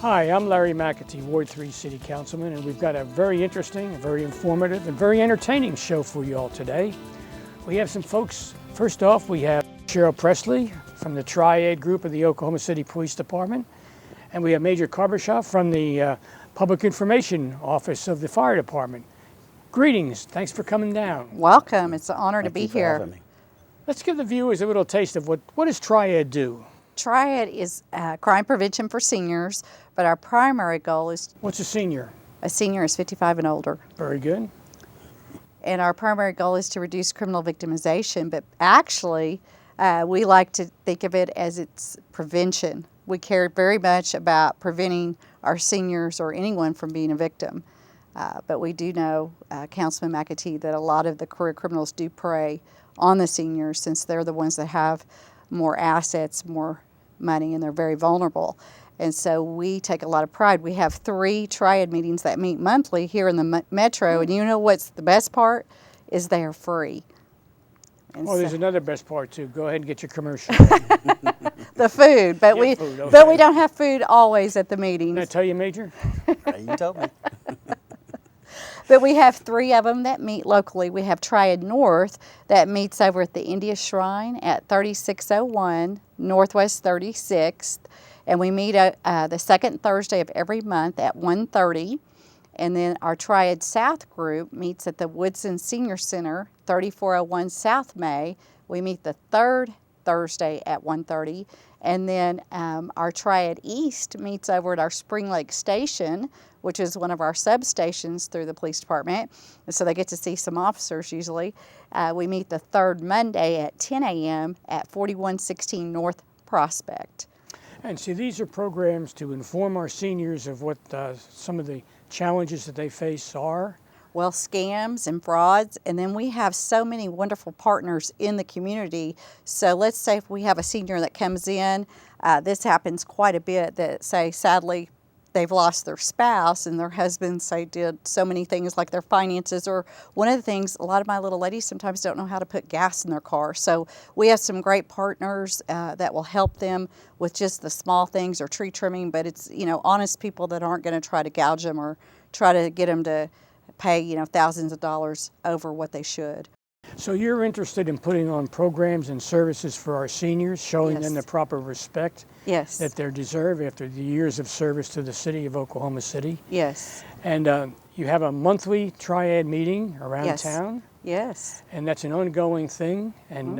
Hi, I'm Larry McAtee, Ward 3 City Councilman, and we've got a very interesting, very informative, and very entertaining show for you all today. We have some folks. First off, we have Sheryl Presley from the Triad group of the Oklahoma City Police Department, and we have Major Carbajal from the Public Information Office of the Fire Department. Greetings. Thanks for coming down. Welcome. It's an honor to be here. Let's give the viewers a little taste of what does Triad do? Triad is crime prevention for seniors, but our primary goal is... What's a senior? A senior is 55 and older. Very good. And our primary goal is to reduce criminal victimization, but actually we like to think of it as it's prevention. We care very much about preventing our seniors or anyone from being a victim. But we do know, Councilman McAtee, that a lot of the career criminals do prey on the seniors since they're the ones that have more assets, more money, and they're very vulnerable. And so we take a lot of pride. We have 3 Triad meetings that meet monthly here in the metro, and you know what's the best part? Is they are free. And there's another best part too. Go ahead and get your commercial. The food, but we don't have food always at the meetings. Did I tell you, Major? You told me. But we have 3 of them that meet locally. We have Triad North that meets over at the India Shrine at 3601 Northwest 36th. And we meet the second Thursday of every month at 1:30. And then our Triad South group meets at the Woodson Senior Center, 3401 South May. We meet the third Thursday at 1:30. And then our Triad East meets over at our Spring Lake Station, which is one of our substations through the police department. And so they get to see some officers usually. We meet the third Monday at 10 a.m. at 4116 North Prospect. And see, these are programs to inform our seniors of what some of the challenges that they face are. Well, scams and frauds, and then we have so many wonderful partners in the community. So let's say if we have a senior that comes in, this happens quite a bit, that say sadly they've lost their spouse and their husband say did so many things like their finances, or one of the things, a lot of my little ladies sometimes don't know how to put gas in their car. So we have some great partners that will help them with just the small things or tree trimming, but it's, honest people that aren't going to try to gouge them or try to get them to pay, thousands of dollars over what they should. So you're interested in putting on programs and services for our seniors, showing them the proper respect that they deserve after the years of service to the city of Oklahoma City. Yes. And you have a monthly Triad meeting around town. Yes. And that's an ongoing thing. And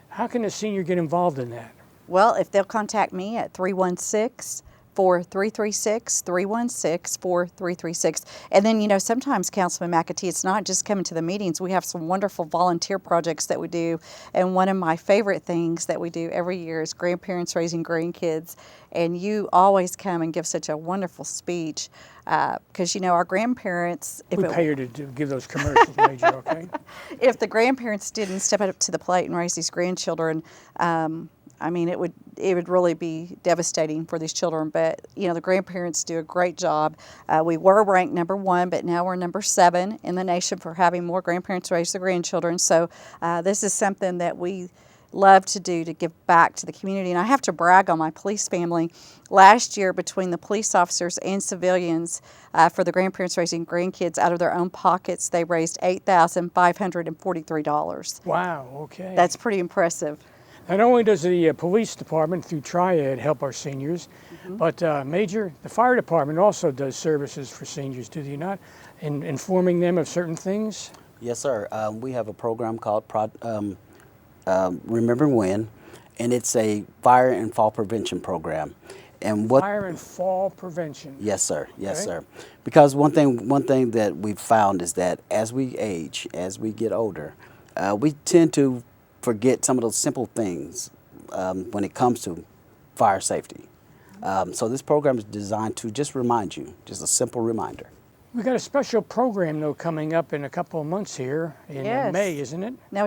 how can a senior get involved in that? Well, if they'll contact me at 316-4336, 316-4336. And then, sometimes, Councilman McAtee, it's not just coming to the meetings. We have some wonderful volunteer projects that we do. And one of my favorite things that we do every year is grandparents raising grandkids. And you always come and give such a wonderful speech because, our grandparents... We pay her to give those commercials, Major, okay? If the grandparents didn't step up to the plate and raise these grandchildren, it would really be devastating for these children. But, the grandparents do a great job. We were ranked number 1, but now we're number 7 in the nation for having more grandparents raise their grandchildren. So this is something that we love to do to give back to the community. And I have to brag on my police family. Last year, between the police officers and civilians, for the grandparents raising grandkids out of their own pockets, they raised $8,543. Wow, okay. That's pretty impressive. Not only does the police department through Triad help our seniors, but Major, the fire department also does services for seniors, do they not? In informing them of certain things? Yes, sir. We have a program called Remember When, and it's a fire and fall prevention program. And fire and fall prevention. Yes, sir. Yes, sir. Because one thing that we've found is that as we age, as we get older, we tend to forget some of those simple things when it comes to fire safety. So this program is designed to just remind you, just a simple reminder. We've got a special program, though, coming up in a couple of months here in May, isn't it? No,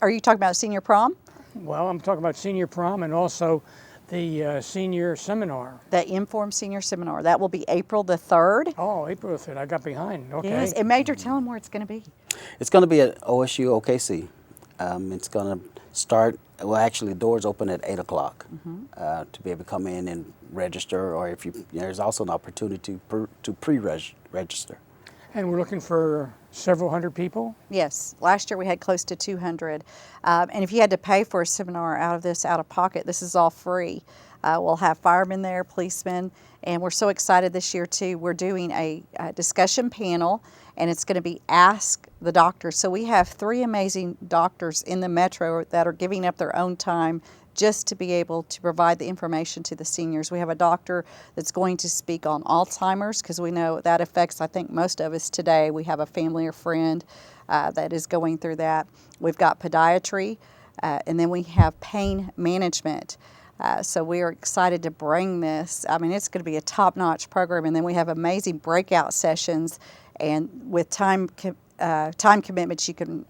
are you talking about Senior Prom? Well, I'm talking about Senior Prom and also the Senior Seminar. The Informed Senior Seminar. That will be April the 3rd. Oh, April the 3rd. I got behind. Okay. Yes, and Major, tell them where it's going to be. It's going to be at OSU OKC. It's going to start well, actually, the doors open at 8 o'clock to be able to come in and register, or if there's also an opportunity to pre-register. And we're looking for several hundred people? Yes, last year we had close to 200. And if you had to pay for a seminar out of pocket, this is all free. We'll have firemen there, policemen, and we're so excited this year too. We're doing a discussion panel, and it's going to be Ask the Doctor. So we have 3 amazing doctors in the metro that are giving up their own time just to be able to provide the information to the seniors. We have a doctor that's going to speak on Alzheimer's, because we know that affects, I think, most of us today. We have a family or friend that is going through that. We've got podiatry, and then we have pain management. So we are excited to bring this. I mean, it's going to be a top-notch program, and then we have amazing breakout sessions, and with time commitments, you can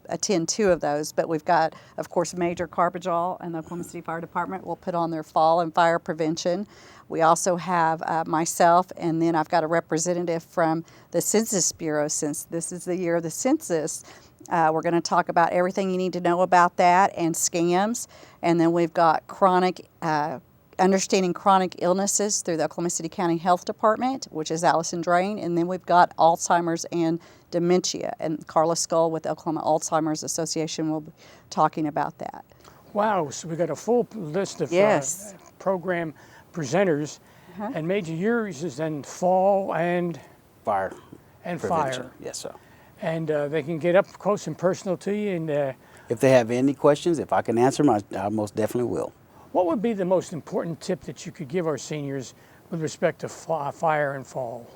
attend 2 of those. But we've got, of course, Major Carbajal and the Oklahoma City Fire Department will put on their fall and fire prevention. We also have myself, and then I've got a representative from the Census Bureau, since this is the year of the census. We're going to talk about everything you need to know about that and scams. And then we've got understanding chronic illnesses through the Oklahoma City County Health Department, which is Allison Drain. And then we've got Alzheimer's and dementia. And Carla Skull with the Oklahoma Alzheimer's Association will be talking about that. Wow, so we've got a full list of Yes. program presenters. And Major, yours is then fall and Fire. and Prevention. fire. Yes, sir. And they can get up close and personal to you. And If they have any questions, if I can answer them, I most definitely will. what would be the most important tip that you could give our seniors with respect to fire and fall?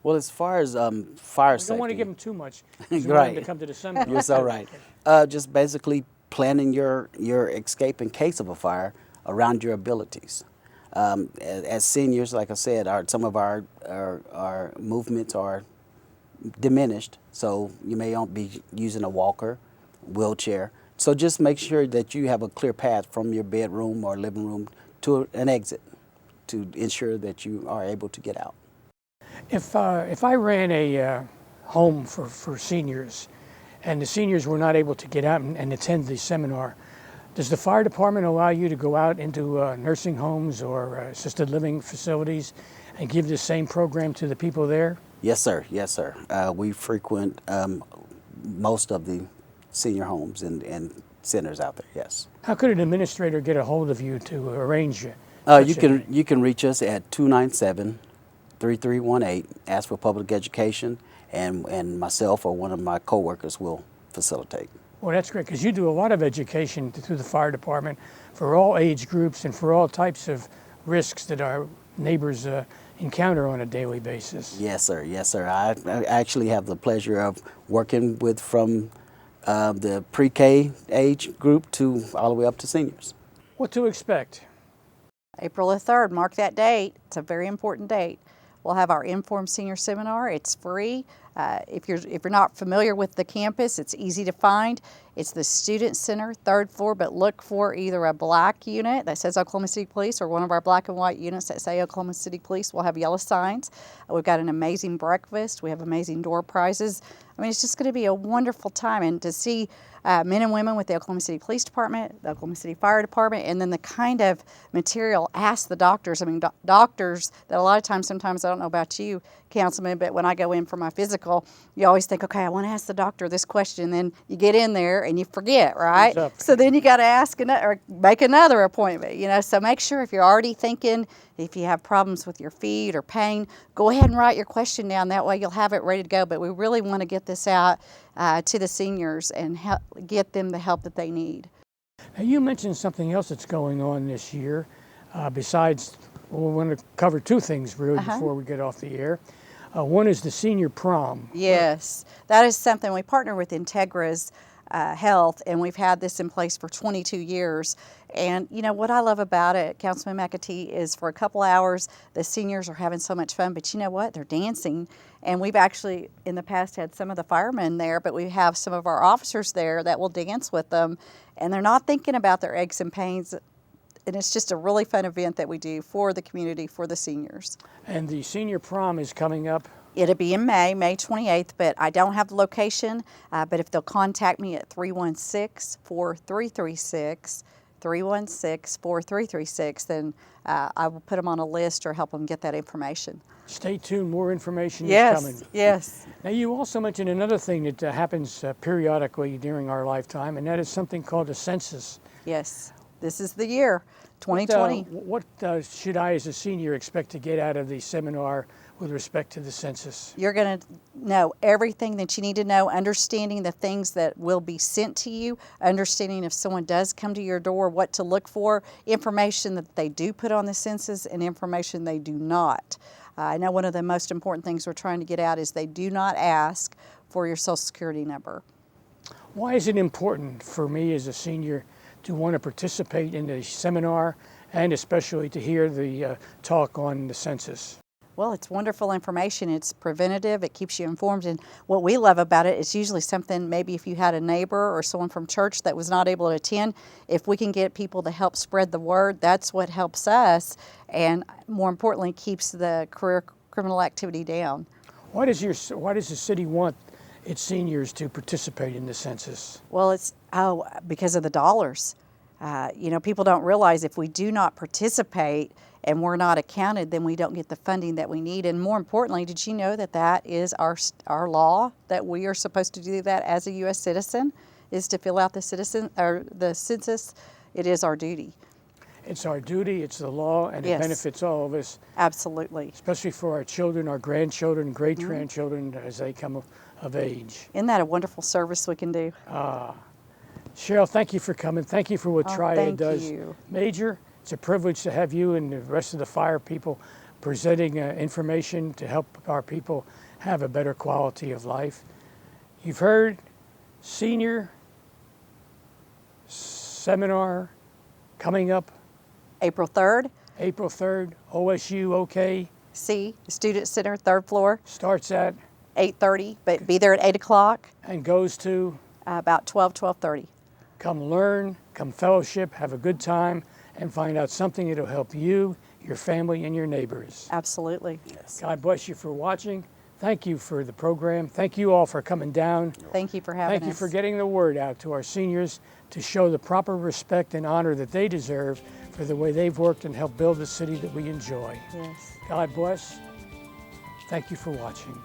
Well, as far as fire We safety, don't want to give them too much, 'cause we want them to Right. come to the seminar. you're so right. Just basically planning your escape in case of a fire around your abilities. As seniors, like I said, some of our movements are diminished, so you may not be using a walker, wheelchair. So just make sure that you have a clear path from your bedroom or living room to an exit to ensure that you are able to get out. If I ran a home for seniors, and the seniors were not able to get out and attend the seminar, does the fire department allow you to go out into nursing homes or assisted living facilities and give the same program to the people there? Yes, sir. Yes, sir. We frequent most of the senior homes and centers out there. Yes. How could an administrator get a hold of you to arrange it? You can reach us at 297-3318. Ask for public education, and myself or one of my coworkers will facilitate. Well, that's great, because you do a lot of education through the fire department for all age groups and for all types of risks that our neighbors encounter on a daily basis. Yes, sir. Yes, sir. I actually have the pleasure of working with from the pre-K age group to all the way up to seniors. What to expect? April the 3rd, mark that date. It's a very important date. We'll have our Informed Senior Seminar. It's free. If you're not familiar with the campus, it's easy to find. It's the Student Center, 3rd floor, but look for either a black unit that says Oklahoma City Police or one of our black and white units that say Oklahoma City Police. We'll have yellow signs. We've got an amazing breakfast. We have amazing door prizes. I mean, it's just going to be a wonderful time, and to see men and women with the Oklahoma City Police Department, the Oklahoma City Fire Department, and then the kind of material Ask the Doctors. I mean, doctors that a lot of times, sometimes, I don't know about you, Councilman, but when I go in for my physical, you always think, okay, I want to ask the doctor this question. Then you get in there and you forget, right? So then you got to ask or make another appointment, you know. So make sure, if you're already thinking, if you have problems with your feet or pain, go ahead and write your question down. That way you'll have it ready to go. But we really want to get this out to the seniors and get them the help that they need. Now, you mentioned something else that's going on this year. Besides, we want to cover 2 things really before we get off the air. One is the senior prom. Yes, that is something we partner with Integra's Health, and we've had this in place for 22 years. And you know what I love about it, Councilman McAtee, is for a couple hours the seniors are having so much fun, but you know what, they're dancing. And we've actually in the past had some of the firemen there, but we have some of our officers there that will dance with them, and they're not thinking about their aches and pains. And it's just a really fun event that we do for the community, for the seniors. And the senior prom is coming up It'll be in May 28th, but I don't have the location. But if they'll contact me at 316-4336, 316-4336, then I will put them on a list or help them get that information. Stay tuned, more information is coming. Yes. Now, you also mentioned another thing that happens periodically during our lifetime, and that is something called a census. Yes. This is the year, 2020. What should I, as a senior, expect to get out of the seminar with respect to the census? You're going to know everything that you need to know, understanding the things that will be sent to you, understanding if someone does come to your door, what to look for, information that they do put on the census and information they do not. I know one of the most important things we're trying to get out is they do not ask for your Social Security number. Why is it important for me as a senior to want to participate in the seminar and especially to hear the talk on the census? Well, it's wonderful information. It's preventative. It keeps you informed. And what we love about it is usually something, maybe if you had a neighbor or someone from church that was not able to attend, if we can get people to help spread the word, that's what helps us. And more importantly, keeps the career criminal activity down. Why does the city want its seniors to participate in the census? Well, it's because of the dollars. People don't realize if we do not participate and we're not accounted, then we don't get the funding that we need. And more importantly, did you know that that is our law, that we are supposed to do that as a U.S. citizen, is to fill out the census? It is our duty. It's our duty, it's the law, and Yes. It benefits all of us. Absolutely. Especially for our children, our grandchildren, great-grandchildren as they come of age. Isn't that a wonderful service we can do? Sheryl, thank you for coming. Thank you for what Triad thank does. you. Major, it's a privilege to have you and the rest of the fire people presenting information to help our people have a better quality of life. You've heard senior seminar coming up April 3rd, April 3rd, OSU OK. C, Student Center, 3rd floor, Starts at 8:30, but be there at 8 o'clock, and goes to about 12:30. come learn, come fellowship, have a good time, and find out something that'll help you, your family, and your neighbors. Absolutely. Yes. God bless you for watching. Thank you for the program. Thank you all for coming down. Thank you for having us. Thank you for getting the word out to our seniors to show the proper respect and honor that they deserve for the way they've worked and helped build the city that we enjoy. Yes. God bless. Thank you for watching.